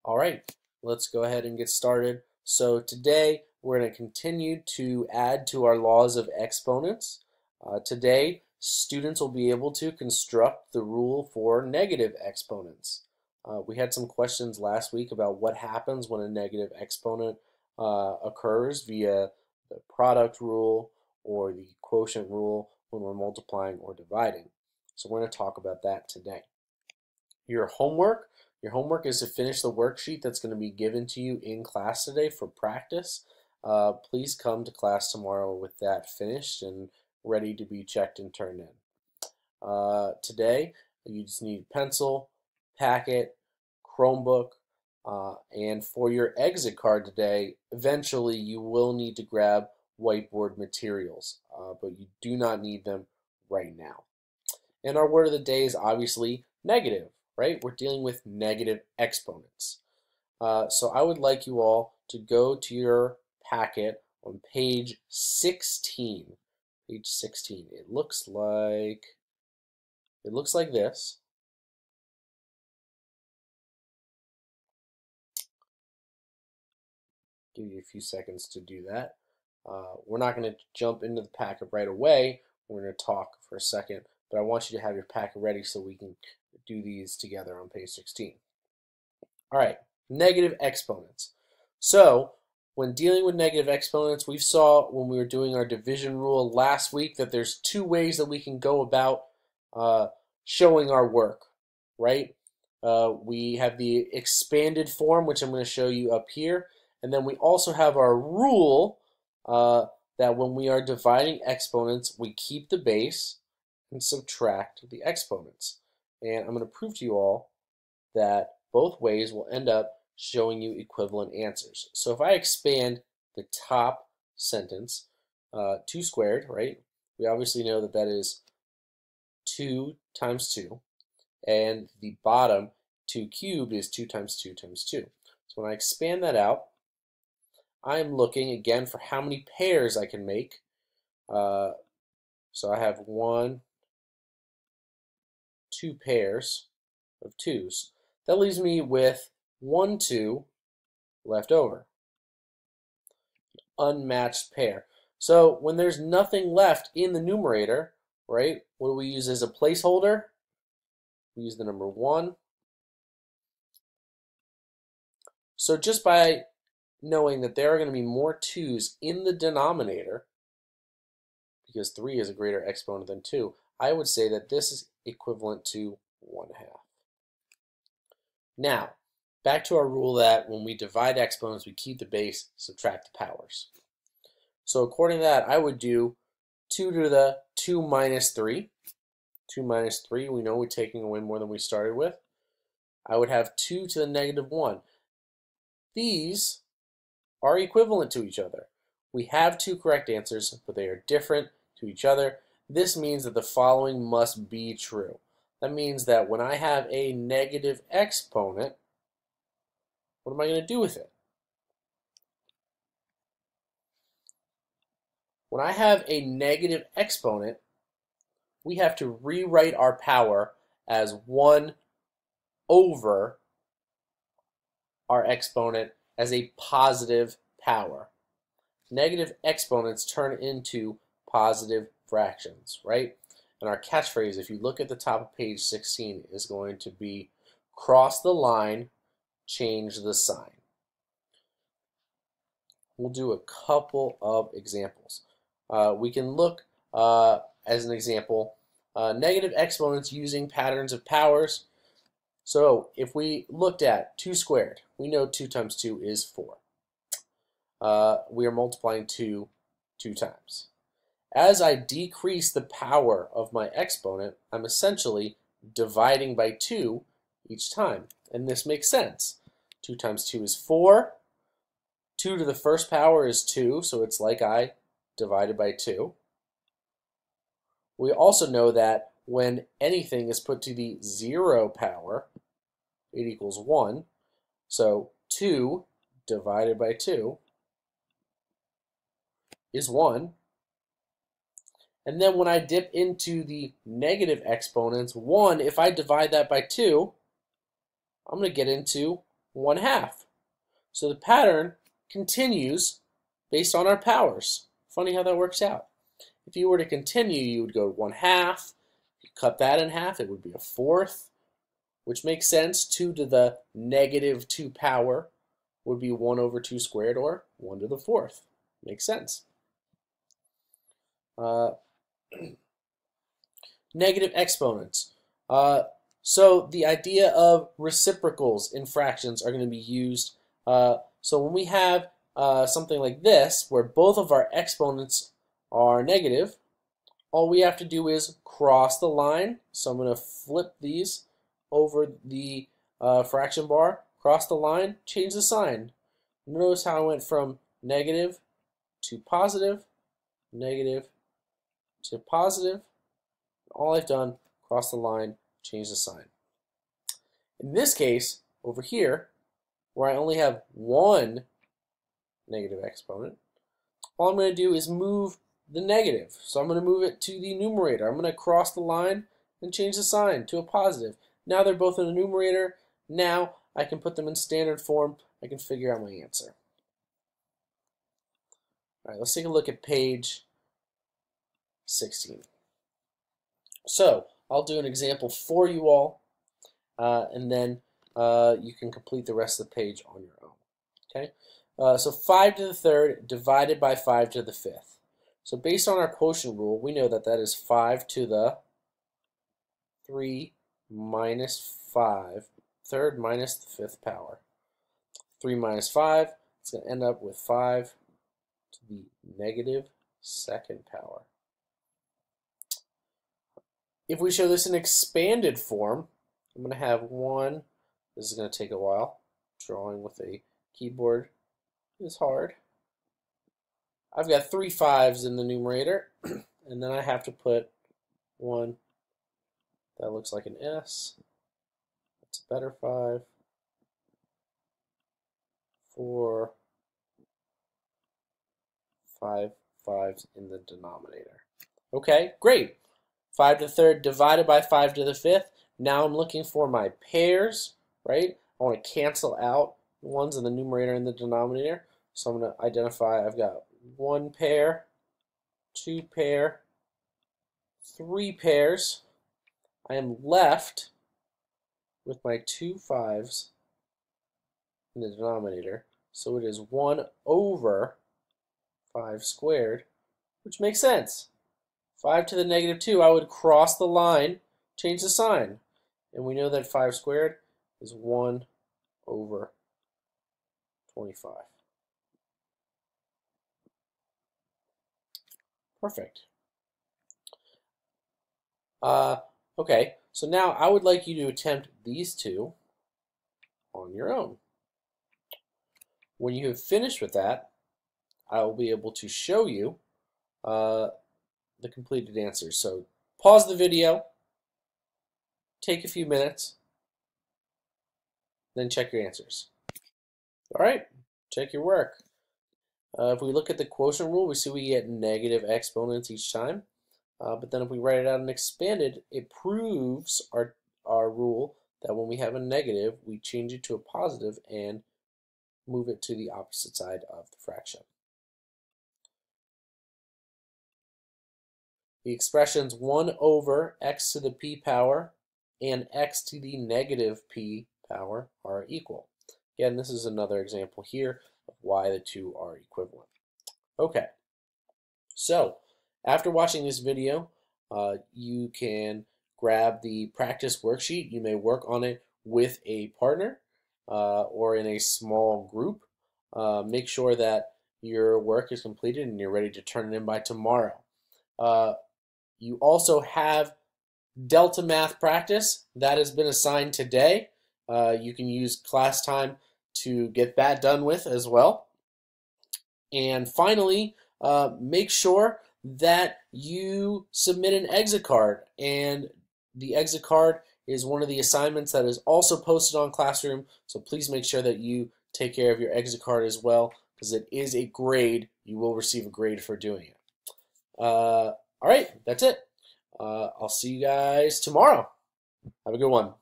All right, let's go ahead and get started. So today we're going to continue to add to our laws of exponents. Today, students will be able to construct the rule for negative exponents. We had some questions last week about what happens when a negative exponent occurs via the product rule or the quotient rule when we're multiplying or dividing. So we're going to talk about that today. Your homework is to finish the worksheet that's going to be given to you in class today for practice. Please come to class tomorrow with that finished and ready to be checked and turned in. Today, you just need pencil, packet, Chromebook, and for your exit card today, eventually you will need to grab whiteboard materials, but you do not need them right now. And our word of the day is obviously negative, right? We're dealing with negative exponents. So I would like you all to go to your packet on page 16. Page 16. It looks like this. Give you a few seconds to do that. We're not going to jump into the packet right away. We're going to talk for a second, but I want you to have your packet ready so we can do these together on page 16. All right, negative exponents. So when dealing with negative exponents, we saw when we were doing our division rule last week that there's two ways that we can go about showing our work, right? We have the expanded form, which I'm going to show you up here, and then we also have our rule that when we are dividing exponents, we keep the base and subtract the exponents. And I'm going to prove to you all that both ways will end up showing you equivalent answers. So if I expand the top sentence, 2 squared, right? We obviously know that that is 2 times 2. And the bottom, 2 cubed, is 2 times 2 times 2. So when I expand that out, I am looking again for how many pairs I can make. So I have 2 pairs of 2's. That leaves me with 1 2 left over. Unmatched pair. So when there's nothing left in the numerator, right, what do we use as a placeholder? We use the number 1. So just by knowing that there are going to be more 2's in the denominator, because 3 is a greater exponent than 2, I would say that this is equivalent to 1/2. Now, back to our rule that when we divide exponents, we keep the base, subtract the powers. So according to that, I would do 2 to the 2 minus 3. 2 minus 3, we know we're taking away more than we started with. I would have 2 to the negative 1. These are equivalent to each other. We have 2 correct answers, but they are different to each other. This means that the following must be true. That means that when I have a negative exponent, what am I going to do with it? When I have a negative exponent, we have to rewrite our power as 1 over our exponent as a positive power. Negative exponents turn into positive fractions, right? And our catchphrase, if you look at the top of page 16, is going to be cross the line, change the sign. We'll do a couple of examples. We can look as an example, negative exponents using patterns of powers. So if we looked at 2 squared, we know 2 times 2 is 4. We are multiplying 2 times. As I decrease the power of my exponent, I'm essentially dividing by 2 each time. And this makes sense. 2 times 2 is 4. 2 to the first power is 2, so it's like I divided by 2. We also know that when anything is put to the 0 power, it equals 1. So 2 divided by 2 is 1. And then when I dip into the negative exponents, 1, if I divide that by 2, I'm going to get into 1/2. So the pattern continues based on our powers. Funny how that works out. If you were to continue, you would go 1/2. You cut that in half, it would be 1/4, which makes sense. 2 to the negative 2 power would be 1 over 2 squared, or 1 to the 4th. Makes sense. Negative exponents. So the idea of reciprocals in fractions are going to be used. So when we have something like this, where both of our exponents are negative, all we have to do is cross the line. So I'm going to flip these over the fraction bar, cross the line, change the sign. Notice how I went from negative to positive, negative to positive. All I've done, cross the line, change the sign. In this case, over here, where I only have one negative exponent, all I'm going to do is move the negative. So I'm going to move it to the numerator. I'm going to cross the line and change the sign to a positive. Now they're both in the numerator. Now I can put them in standard form. I can figure out my answer. All right, let's take a look at page 16. So I'll do an example for you all, and then you can complete the rest of the page on your own. Okay. So 5 to the 3rd divided by 5 to the 5th. So based on our quotient rule, we know that that is 5 to the 3 minus 5, 3rd minus the 5th power. 3 minus 5, it's going to end up with 5 to the negative 2nd power. If we show this in expanded form, I'm going to have 1. This is going to take a while. Drawing with a keyboard is hard. I've got 3 5s in the numerator, and then I have to put 1 that looks like an S. That's a better 5. 4, 5 5s in the denominator. Okay, great. 5 to the 3rd divided by 5 to the 5th. Now I'm looking for my pairs, right? I want to cancel out the ones in the numerator and the denominator. So I'm going to identify I've got 1 pair, 2 pair, 3 pairs. I am left with my 2 5s in the denominator. So it is 1 over 5 squared, which makes sense. 5 to the negative 2, I would cross the line, change the sign. And we know that 5 squared is 1 over 25. Perfect. Okay, so now I would like you to attempt these two on your own. When you have finished with that, I will be able to show you the completed answers. So pause the video, take a few minutes, then check your answers. All right, check your work. If we look at the quotient rule, we see we get negative exponents each time. But then if we write it out and expanded, it proves our rule that when we have a negative, we change it to a positive and move it to the opposite side of the fraction. The expressions 1 over x to the p power and x to the negative p power are equal. Again, this is another example here of why the two are equivalent. Okay, so after watching this video, you can grab the practice worksheet. You may work on it with a partner or in a small group. Make sure that your work is completed and you're ready to turn it in by tomorrow. You also have Delta Math practice that has been assigned today. You can use class time to get that done with as well. And finally, make sure that you submit an exit card, and the exit card is one of the assignments that is also posted on Classroom, so please make sure that you take care of your exit card as well, because it is a grade. You will receive a grade for doing it. All right, that's it. I'll see you guys tomorrow. Have a good one.